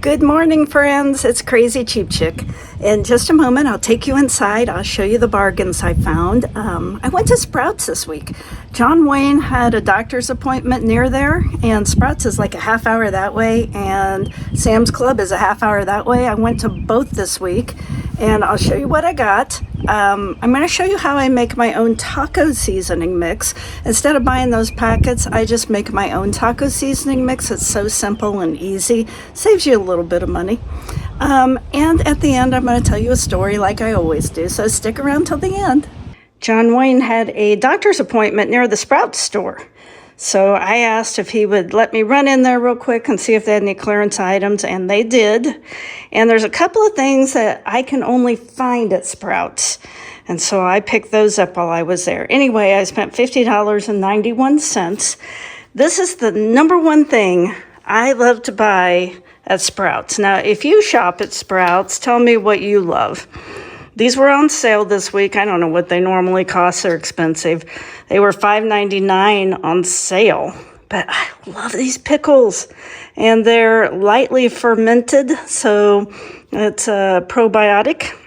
Good morning, friends. It's Crazy Cheap Chick. In just a moment, I'll take you inside. I'll show you the bargains I found. I went to Sprouts this week. John Wayne had a doctor's appointment near there, and Sprouts is like a half hour that way, and Sam's Club is a half hour that way. I went to both this week, and I'll show you what I got. I'm going to show you how I make my own taco seasoning mix. Instead of buying those packets, I just make my own taco seasoning mix. It's so simple and easy. Saves you a little bit of money. And at the end, I'm going to tell you a story like I always do, so stick around till the end. John Wayne had a doctor's appointment near the Sprouts store. So I asked if he would let me run in there real quick and see if they had any clearance items, and they did. And there's a couple of things that I can only find at Sprouts. And so I picked those up while I was there. Anyway, I spent $50.91. This is the number one thing I love to buy at Sprouts. Now, if you shop at Sprouts, tell me what you love. These were on sale this week. I don't know what they normally cost. They're expensive. They were $5.99 on sale. But I love these pickles. And they're lightly fermented, so it's a probiotic.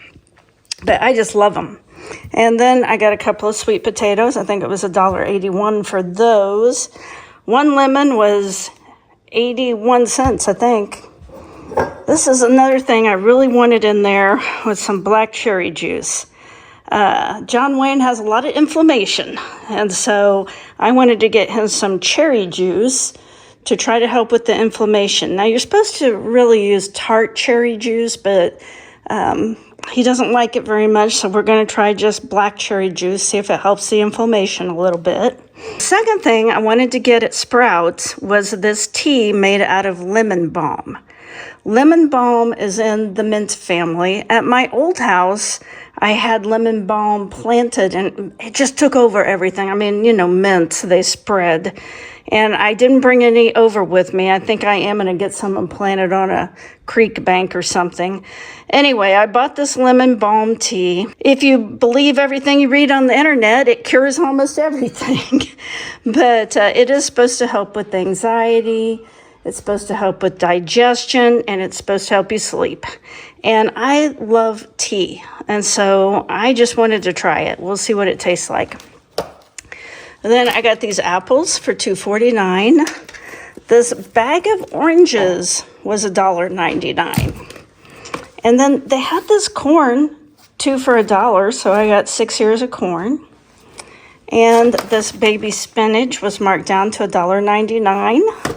But I just love them. And then I got a couple of sweet potatoes. I think it was $1.81 for those. One lemon was 81 cents, I think. This is another thing I really wanted in there with some black cherry juice. John Wayne has a lot of inflammation, and so I wanted to get him some cherry juice to try to help with the inflammation. Now, you're supposed to really use tart cherry juice, but he doesn't like it very much, so we're going to try just black cherry juice, see if it helps the inflammation a little bit. Second thing I wanted to get at Sprouts was this tea made out of lemon balm. Lemon balm is in the mint family. At my old house, I had lemon balm planted, and it just took over everything. I mean, you know, mints, they spread. And I didn't bring any over with me. I think I am going to get some planted on a creek bank or something. Anyway, I bought this lemon balm tea. If you believe everything you read on the internet, it cures almost everything. But it is supposed to help with anxiety. It's supposed to help with digestion, and it's supposed to help you sleep. And I love tea, and so I just wanted to try it. We'll see what it tastes like. And then I got these apples for $2.49. This bag of oranges was $1.99. And then they had this corn, 2 for $1, so I got 6 ears of corn. And this baby spinach was marked down to $1.99.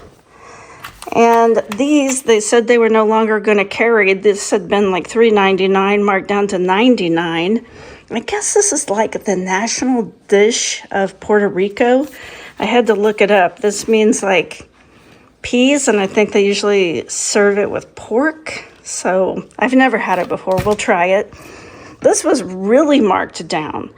And these, they said they were no longer going to carry. This had been like $3.99, marked down to $99. I guess this is like the national dish of Puerto Rico. I had to look it up. This means like peas, and I think they usually serve it with pork. So I've never had it before. We'll try it. This was really marked down.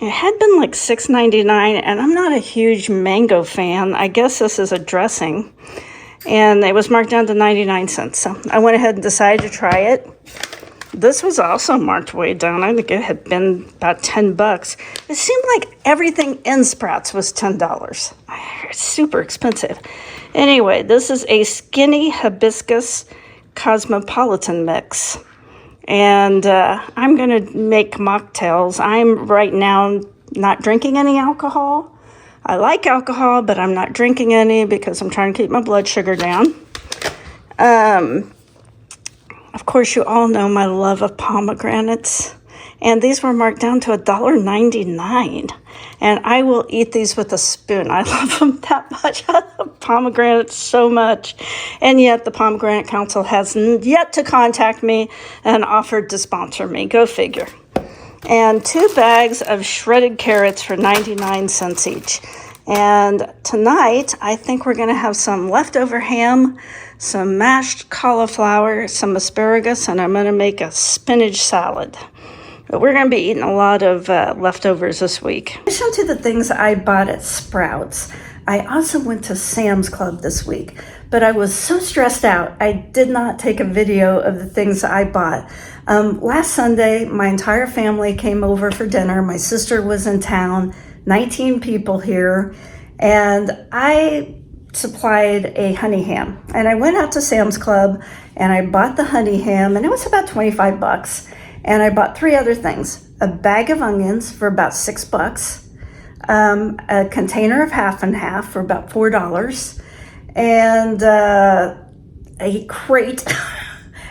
It had been like $6.99, and I'm not a huge mango fan. I guess this is a dressing, and it was marked down to 99 cents. So I went ahead and decided to try it. This was also marked way down. I think it had been about $10. It seemed like everything in Sprouts was $10. It's super expensive. Anyway, this is a skinny hibiscus cosmopolitan mix. And I'm going to make mocktails. I'm right now not drinking any alcohol. I like alcohol, but I'm not drinking any because I'm trying to keep my blood sugar down. Of course, you all know my love of pomegranates. And these were marked down to $1.99. And I will eat these with a spoon. I love them that much. I love pomegranates so much. And yet the Pomegranate Council has yet to contact me and offered to sponsor me. Go figure. And 2 bags of shredded carrots for 99 cents each. And tonight, I think we're going to have some leftover ham, some mashed cauliflower, some asparagus, and I'm going to make a spinach salad. But we're going to be eating a lot of leftovers this week. I showed you the things I bought at Sprouts. I also went to Sam's Club this week, but I was so stressed out, I did not take a video of the things I bought. Last Sunday, my entire family came over for dinner. My sister was in town, 19 people here, and I supplied a honey ham, and I went out to Sam's Club and I bought the honey ham, and it was about 25 bucks. And I bought 3 other things: a bag of onions for about $6, a container of half and half for about $4, and a crate,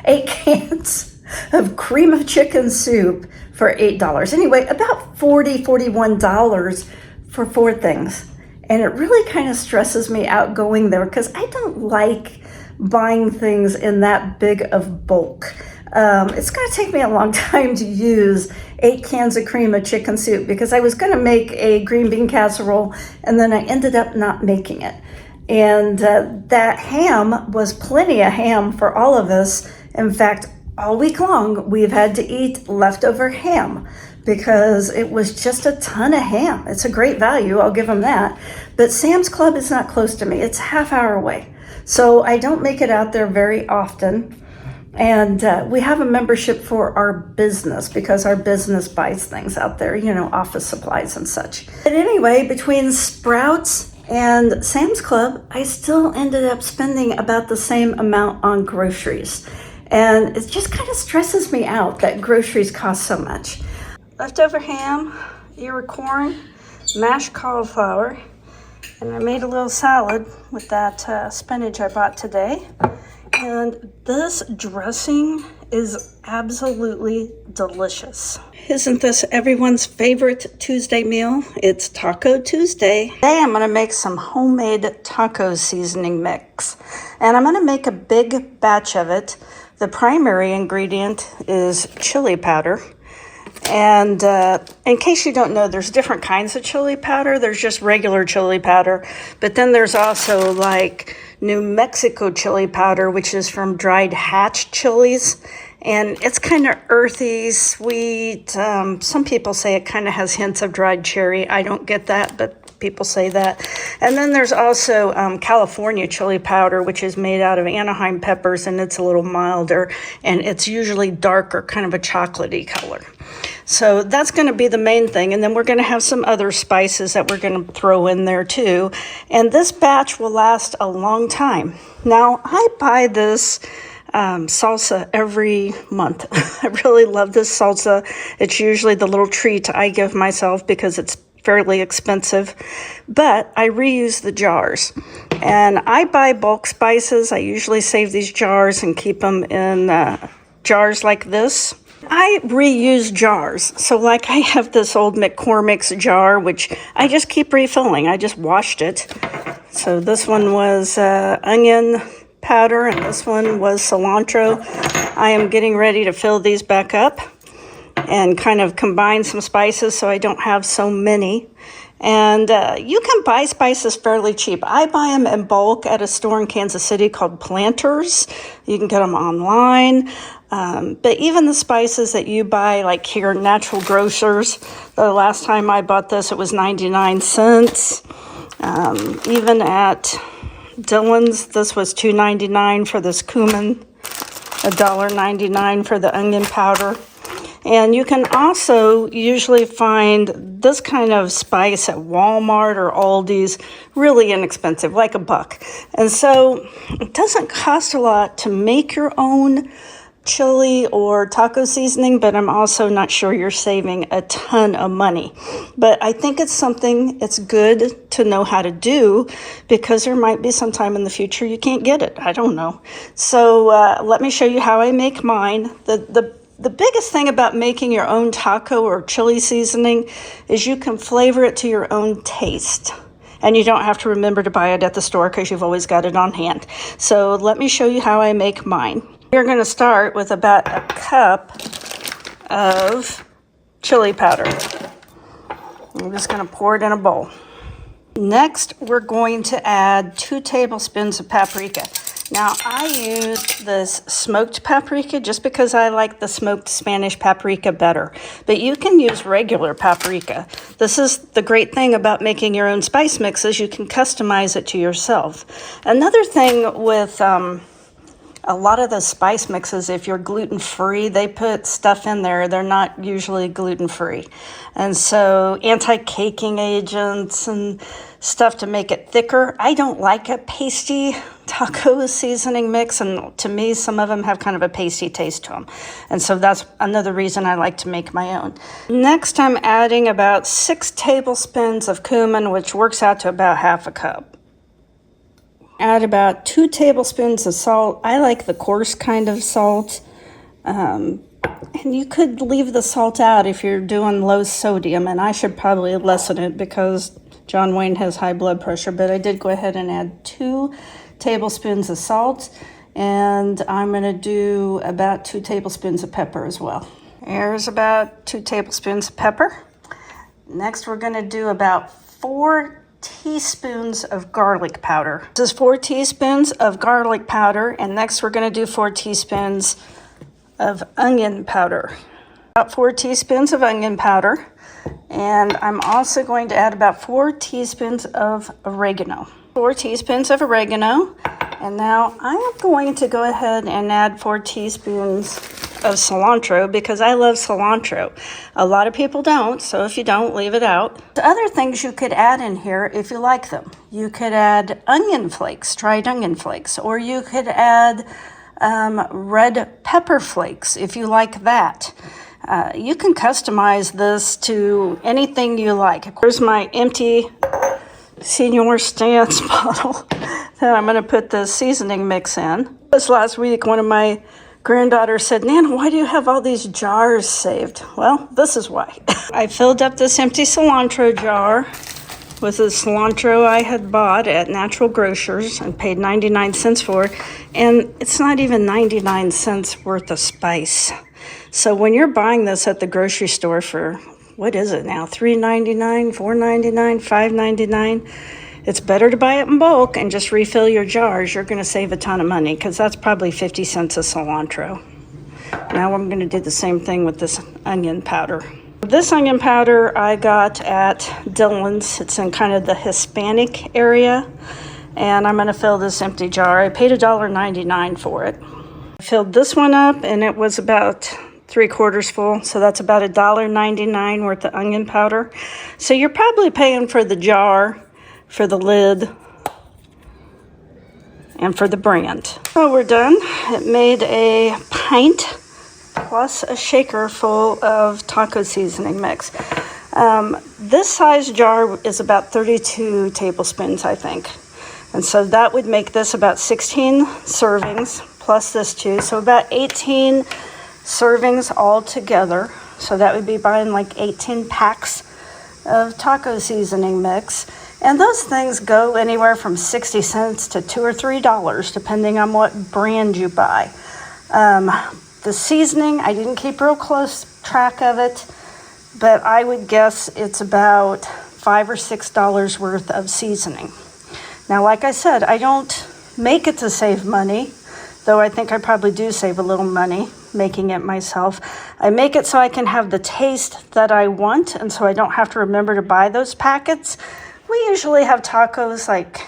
8 cans of cream of chicken soup for $8. Anyway, about $41 for 4 things. And it really kind of stresses me out going there because I don't like buying things in that big of bulk. It's going to take me a long time to use 8 cans of cream of chicken soup because I was going to make a green bean casserole and then I ended up not making it. And that ham was plenty of ham for all of us. In fact, all week long we've had to eat leftover ham because it was just a ton of ham. It's a great value, I'll give them that. But Sam's Club is not close to me. It's a half hour away. So I don't make it out there very often. And we have a membership for our business because our business buys things out there, office supplies and such. But anyway, between Sprouts and Sam's Club, I still ended up spending about the same amount on groceries. And it just kind of stresses me out that groceries cost so much. Leftover ham, ear of corn, mashed cauliflower, and I made a little salad with that spinach I bought today. And this dressing is absolutely delicious. Isn't this everyone's favorite Tuesday meal? It's Taco Tuesday. Today I'm going to make some homemade taco seasoning mix. And I'm going to make a big batch of it. The primary ingredient is chili powder. And in case you don't know, there's different kinds of chili powder. There's just regular chili powder. But then there's also like New Mexico chili powder, which is from dried hatch chilies. And it's kind of earthy, sweet. Some people say it kind of has hints of dried cherry. I don't get that, but people say that. And then there's also California chili powder, which is made out of Anaheim peppers, and it's a little milder, and it's usually darker, kind of a chocolatey color. So that's going to be the main thing. And then we're going to have some other spices that we're going to throw in there too. And this batch will last a long time. Now, I buy this salsa every month. I really love this salsa. It's usually the little treat I give myself because it's fairly expensive, but I reuse the jars. And I buy bulk spices. I usually save these jars and keep them in jars like this. I reuse jars. So like I have this old McCormick's jar, which I just keep refilling. I just washed it. So this one was onion powder and this one was cilantro. I am getting ready to fill these back up and kind of combine some spices so I don't have so many. And you can buy spices fairly cheap. I buy them in bulk at a store in Kansas City called Planters. You can get them online. But even the spices that you buy, like here, Natural Grocers, the last time I bought this, it was 99 cents. Even at Dillon's, this was $2.99 for this cumin, $1.99 for the onion powder. And you can also usually find this kind of spice at Walmart or Aldi's really inexpensive, like $1. And so it doesn't cost a lot to make your own chili or taco seasoning, but I'm also not sure you're saving a ton of money. But I think it's something it's good to know how to do because there might be some time in the future you can't get it. I don't know. So let me show you how I make mine. The biggest thing about making your own taco or chili seasoning is you can flavor it to your own taste. And you don't have to remember to buy it at the store because you've always got it on hand. So let me show you how I make mine. We're going to start with about a cup of chili powder. I'm just going to pour it in a bowl. Next, we're going to add 2 tablespoons of paprika. Now, I use this smoked paprika just because I like the smoked Spanish paprika better. But you can use regular paprika. This is the great thing about making your own spice mixes. You can customize it to yourself. Another thing with a lot of the spice mixes, if you're gluten-free, they put stuff in there. They're not usually gluten-free. And so anti-caking agents and stuff to make it thicker. I don't like a pasty taco seasoning mix, and to me, some of them have kind of a pasty taste to them. And so that's another reason I like to make my own. Next, I'm adding about 6 tablespoons of cumin, which works out to about half a cup. Add about 2 tablespoons of salt. I like the coarse kind of salt. And you could leave the salt out if you're doing low sodium, and I should probably lessen it because John Wayne has high blood pressure, but I did go ahead and add 2 tablespoons of salt, and I'm going to do about 2 tablespoons of pepper as well. Here's about 2 tablespoons of pepper. Next, we're going to do about 4 teaspoons of garlic powder. This is 4 teaspoons of garlic powder, and next we're going to do 4 teaspoons of onion powder. About 4 teaspoons of onion powder, and I'm also going to add about 4 teaspoons of oregano. 4 teaspoons of oregano, and now I am going to go ahead and add 4 teaspoons of cilantro because I love cilantro. A lot of people don't, so if you don't, leave it out. The other things you could add in here if you like them. You could add onion flakes, dried onion flakes, or you could add red pepper flakes if you like that. You can customize this to anything you like. Here's my empty Senior Stance bottle that I'm going to put the seasoning mix in. This last week, one of my granddaughters said, "Nana, why do you have all these jars saved?" Well, this is why. I filled up this empty cilantro jar with the cilantro I had bought at Natural Grocers and paid 99 cents for, and it's not even 99 cents worth of spice. So when you're buying this at the grocery store for, what is it now, $3.99, $4.99, $5.99, it's better to buy it in bulk and just refill your jars. You're going to save a ton of money because that's probably 50 cents of cilantro. Now I'm going to do the same thing with this onion powder. This onion powder I got at Dillon's. It's in kind of the Hispanic area, and I'm going to fill this empty jar. I paid $1.99 for it. I filled this one up, and it was about 3/4 full, so that's about $1.99 worth of onion powder. So you're probably paying for the jar, for the lid, and for the brand. So we're done. It made a pint plus a shaker full of taco seasoning mix. This size jar is about 32 tablespoons, I think. And so that would make this about 16 servings plus this too. So about 18 servings all together. So that would be buying like 18 packs of taco seasoning mix. And those things go anywhere from 60 cents to $2 or $3, depending on what brand you buy. The seasoning, I didn't keep real close track of it, but I would guess it's about $5 or $6 worth of seasoning. Now, like I said, I don't make it to save money, though I think I probably do save a little money making it myself. I make it so I can have the taste that I want, and so I don't have to remember to buy those packets. We usually have tacos like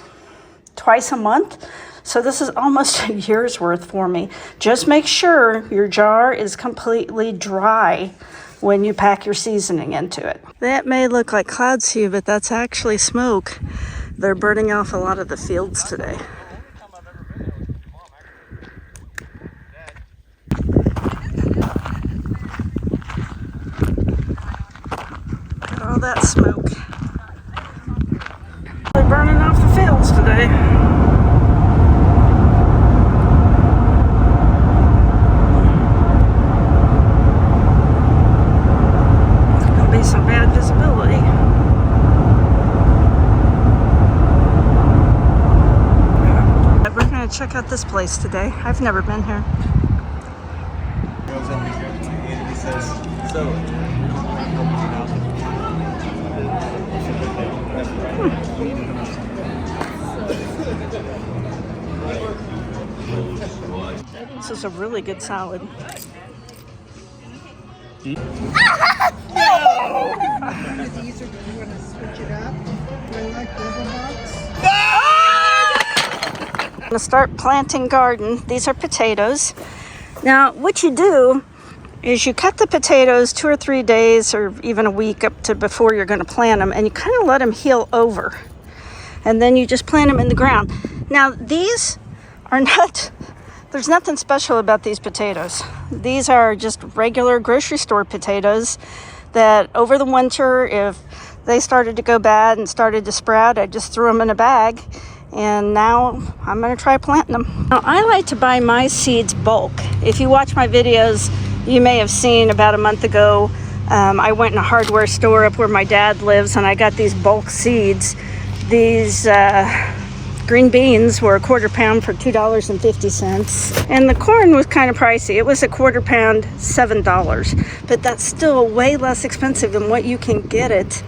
twice a month, so this is almost a year's worth for me. Just make sure your jar is completely dry when you pack your seasoning into it. That may look like clouds to you, but that's actually smoke. They're burning off a lot of the fields today. Look at all that smoke. They're burning off the fields today. There's going to be some bad visibility. We're going to check out this place today. I've never been here. This is a really good salad. These are, you want to switch it up? Do I like Blvd? gonna start planting garden. These are potatoes. Now, what you do is you cut the potatoes 2 or 3 days or even a week up to before you're gonna plant them, and you kind of let them heal over. And then you just plant them in the ground. Now, these are not, there's nothing special about these potatoes. These are just regular grocery store potatoes that over the winter, if they started to go bad and started to sprout, I just threw them in a bag. And now I'm going to try planting them. Now, I like to buy my seeds bulk. If you watch my videos, you may have seen about a month ago, I went in a hardware store up where my dad lives, and I got these bulk seeds. These green beans were a quarter pound for $2.50. And the corn was kind of pricey. It was a quarter pound, $7. But that's still way less expensive than what you can get it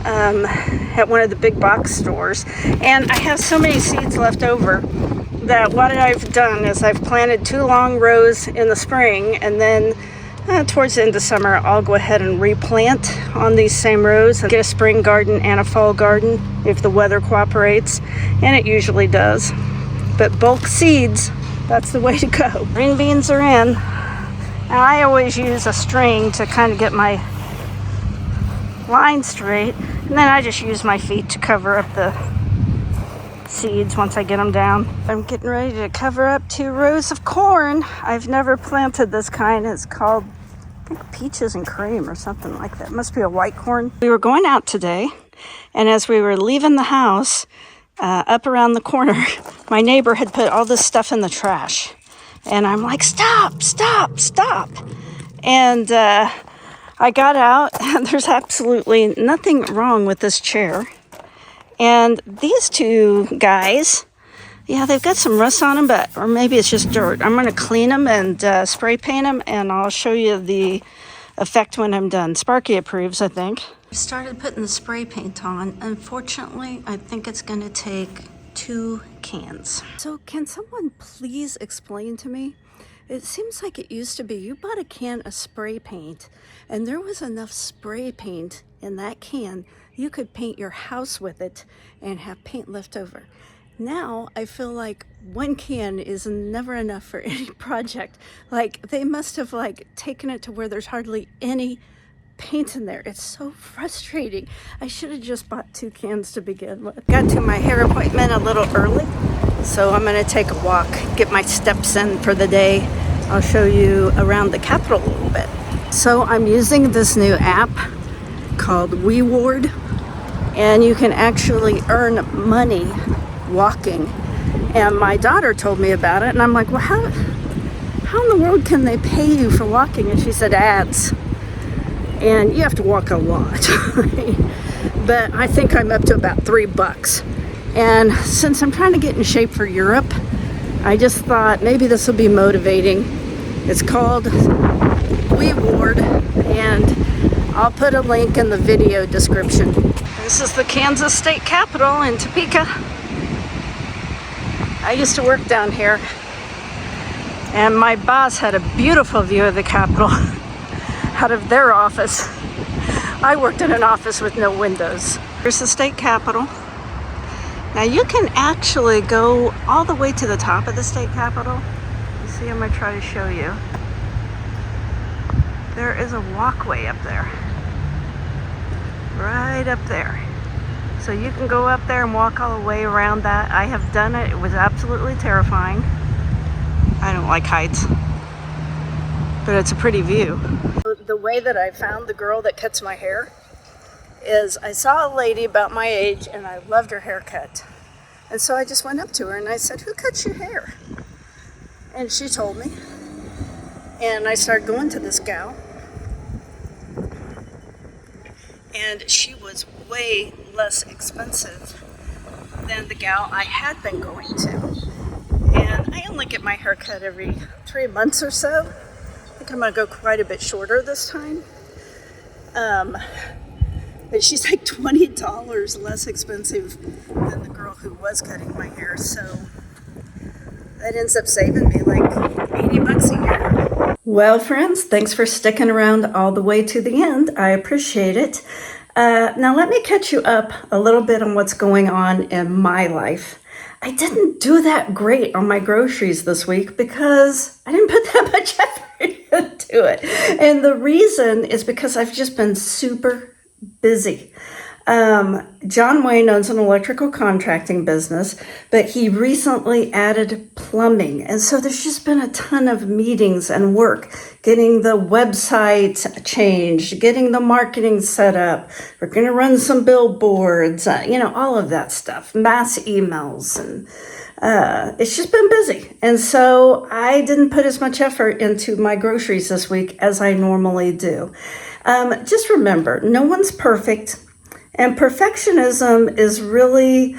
at one of the big box stores. And I have so many seeds left over that what I've done is I've planted 2 long rows in the spring, and then towards the end of summer I'll go ahead and replant on these same rows and get a spring garden and a fall garden if the weather cooperates, and it usually does. But bulk seeds, that's the way to go. Green beans are in. Now, I always use a string to kind of get my line straight, and then I just use my feet to cover up the seeds once I get them down. I'm getting ready to cover up 2 rows of corn. I've never planted this kind. It's called, I think, peaches and cream or something like that. It must be a white corn. We were going out today, and as we were leaving the house, up around the corner, my neighbor had put all this stuff in the trash. And I'm like, stop, stop, stop. And I got out, and there's absolutely nothing wrong with this chair. And these 2 guys, yeah, they've got some rust on them, or maybe it's just dirt. I'm going to clean them and spray paint them, and I'll show you the effect when I'm done. Sparky approves, I think. I started putting the spray paint on. Unfortunately, I think it's going to take 2 cans. So can someone please explain to me? It seems like it used to be you bought a can of spray paint, and there was enough spray paint in that can you could paint your house with it and have paint left over. Now I feel like 1 can is never enough for any project. Like, they must have taken it to where there's hardly any paint in there. It's so frustrating. I should have just bought 2 cans to begin with. Got to my hair appointment a little early, so I'm going to take a walk, get my steps in for the day. I'll show you around the Capitol a little bit. So I'm using this new app called Reward, and you can actually earn money walking. And my daughter told me about it, and I'm like, well, how in the world can they pay you for walking? And she said ads. And you have to walk a lot. But I think I'm up to about $3. And since I'm trying to get in shape for Europe, I just thought maybe this will be motivating. It's called Reward, and I'll put a link in the video description. This is the Kansas State Capitol in Topeka. I used to work down here, and my boss had a beautiful view of the Capitol out of their office. I worked in an office with no windows. Here's the state capitol. Now you can actually go all the way to the top of the state capitol. You see, I'm gonna try to show you. There is a walkway up there. Right up there. So you can go up there and walk all the way around that. I have done it. It was absolutely terrifying. I don't like heights, but it's a pretty view. The way that I found the girl that cuts my hair is I saw a lady about my age, and I loved her haircut. And so I just went up to her and I said, "Who cuts your hair?" And she told me. And I started going to this gal. And she was way less expensive than the gal I had been going to. And I only get my hair cut every 3 months or so. I think I'm gonna go quite a bit shorter this time. But she's like $20 less expensive than the girl who was cutting my hair. So that ends up saving me like $80 a year. Well, friends, thanks for sticking around all the way to the end. I appreciate it. Now let me catch you up a little bit on what's going on in my life. I didn't do that great on my groceries this week because I didn't put that much effort into it. And the reason is because I've just been super busy. John Wayne owns an electrical contracting business, but he recently added plumbing. And so there's just been a ton of meetings and work, getting the website changed, getting the marketing set up. We're going to run some billboards, all of that stuff, mass emails, and it's just been busy. And so I didn't put as much effort into my groceries this week as I normally do. Just remember, no one's perfect. And perfectionism is really,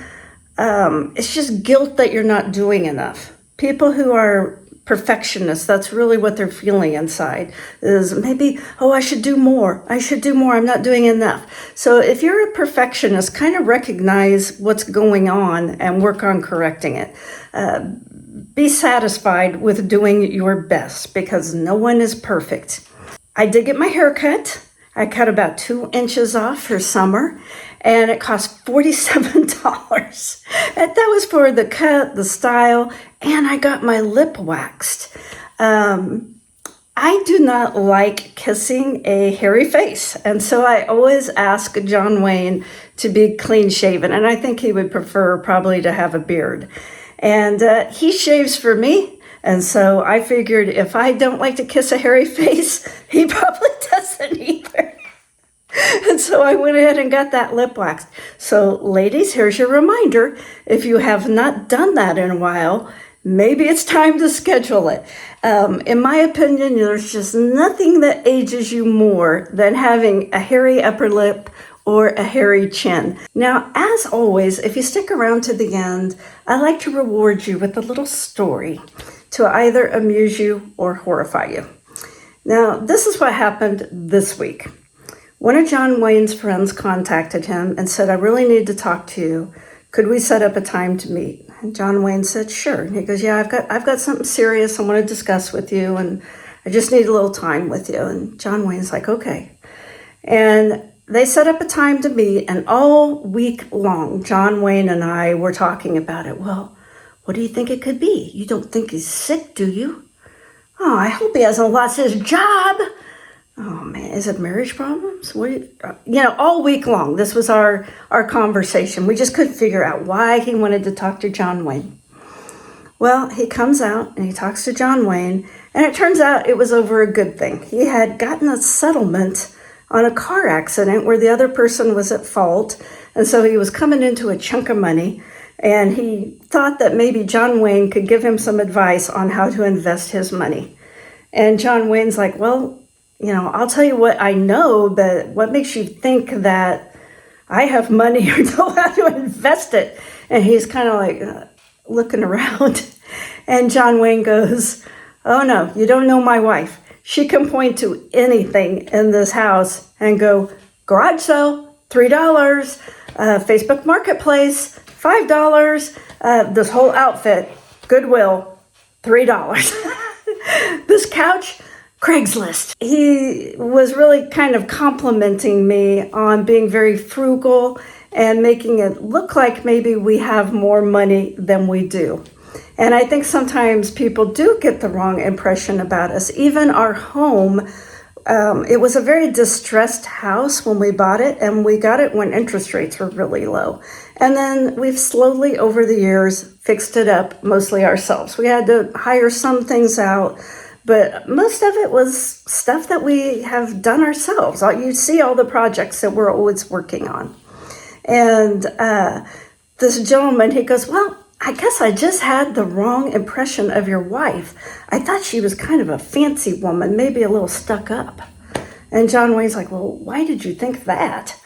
it's just guilt that you're not doing enough. People who are perfectionists, that's really what they're feeling inside, is maybe, I should do more. I'm not doing enough. So if you're a perfectionist, kind of recognize what's going on and work on correcting it. Be satisfied with doing your best because no one is perfect. I did get my hair cut. I cut about 2 inches off for summer, and it cost $47. And that was for the cut, the style, and I got my lip waxed. I do not like kissing a hairy face, and so I always ask John Wayne to be clean shaven, and I think he would prefer probably to have a beard. And he shaves for me, and so I figured if I don't like to kiss a hairy face, he probably doesn't either. And so I went ahead and got that lip waxed. So ladies, here's your reminder. If you have not done that in a while, maybe it's time to schedule it. In my opinion, there's just nothing that ages you more than having a hairy upper lip or a hairy chin. Now, as always, if you stick around to the end, I like to reward you with a little story to either amuse you or horrify you. Now, this is what happened this week. One of John Wayne's friends contacted him and said, I really need to talk to you. Could we set up a time to meet? And John Wayne said, sure. And he goes, yeah, I've got something serious I want to discuss with you, and I just need a little time with you. And John Wayne's like, okay. And they set up a time to meet, and all week long, John Wayne and I were talking about it. Well, what do you think it could be? You don't think he's sick, do you? Oh, I hope he hasn't lost his job. Oh man, is it marriage problems? All week long, this was our conversation. We just couldn't figure out why he wanted to talk to John Wayne. Well, he comes out and he talks to John Wayne, and it turns out it was over a good thing. He had gotten a settlement on a car accident where the other person was at fault, and so he was coming into a chunk of money, and he thought that maybe John Wayne could give him some advice on how to invest his money. And John Wayne's like, well, I'll tell you what I know, but what makes you think that I have money or know how to invest it? And he's kind of like looking around. And John Wayne goes, oh no, you don't know my wife. She can point to anything in this house and go, garage sale, $3, Facebook Marketplace, $5, this whole outfit, Goodwill, $3. This couch, Craigslist. He was really kind of complimenting me on being very frugal and making it look like maybe we have more money than we do. And I think sometimes people do get the wrong impression about us. Even our home, it was a very distressed house when we bought it, and we got it when interest rates were really low. And then we've slowly over the years fixed it up mostly ourselves. We had to hire some things out, but most of it was stuff that we have done ourselves. You see all the projects that we're always working on. And this gentleman, he goes, well, I guess I just had the wrong impression of your wife. I thought she was kind of a fancy woman, maybe a little stuck up. And John Wayne's like, well, why did you think that?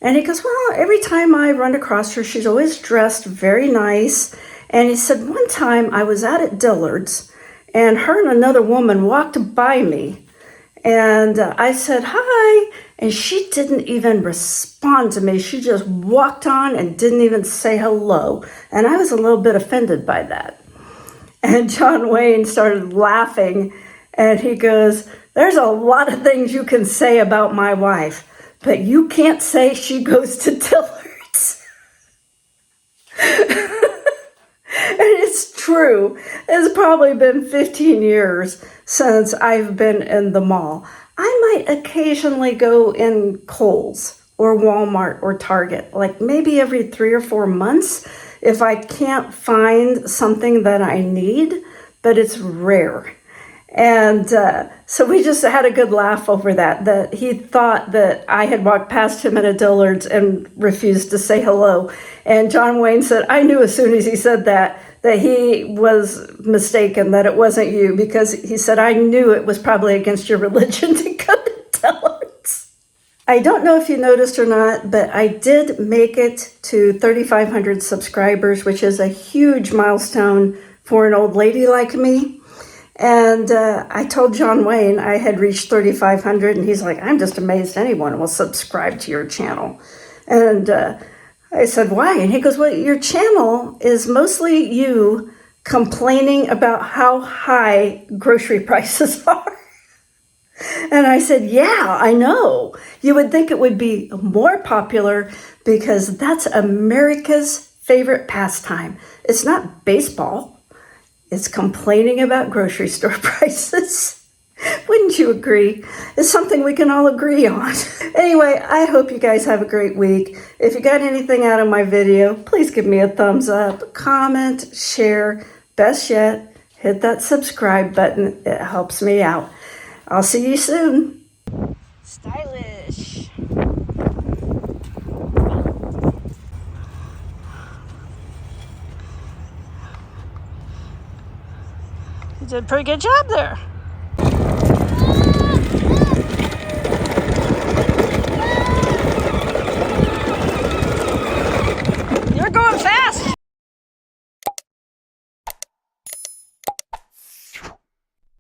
And he goes, well, every time I run across her, she's always dressed very nice. And he said, one time I was out at Dillard's, and her and another woman walked by me, and I said, hi, and she didn't even respond to me. She just walked on and didn't even say hello, and I was a little bit offended by that. And John Wayne started laughing, and he goes, there's a lot of things you can say about my wife, but you can't say she goes to Dillard's. And it's true. It's probably been 15 years since I've been in the mall. I might occasionally go in Kohl's or Walmart or Target, like maybe every 3 or 4 months if I can't find something that I need, but it's rare. And so we just had a good laugh over that he thought that I had walked past him at a Dillard's and refused to say hello. And John Wayne said, I knew as soon as he said that he was mistaken, that it wasn't you, because he said, I knew it was probably against your religion to go to Dillard's. I don't know if you noticed or not, but I did make it to 3,500 subscribers, which is a huge milestone for an old lady like me. And I told John Wayne I had reached 3,500, and he's like, I'm just amazed anyone will subscribe to your channel. And I said, why? And he goes, well, your channel is mostly you complaining about how high grocery prices are. And I said, yeah, I know. You would think it would be more popular because that's America's favorite pastime. It's not baseball. It's complaining about grocery store prices. Wouldn't you agree? It's something we can all agree on. Anyway, I hope you guys have a great week. If you got anything out of my video, please give me a thumbs up, comment, share. Best yet, hit that subscribe button. It helps me out. I'll see you soon. Stylish. You did a pretty good job there.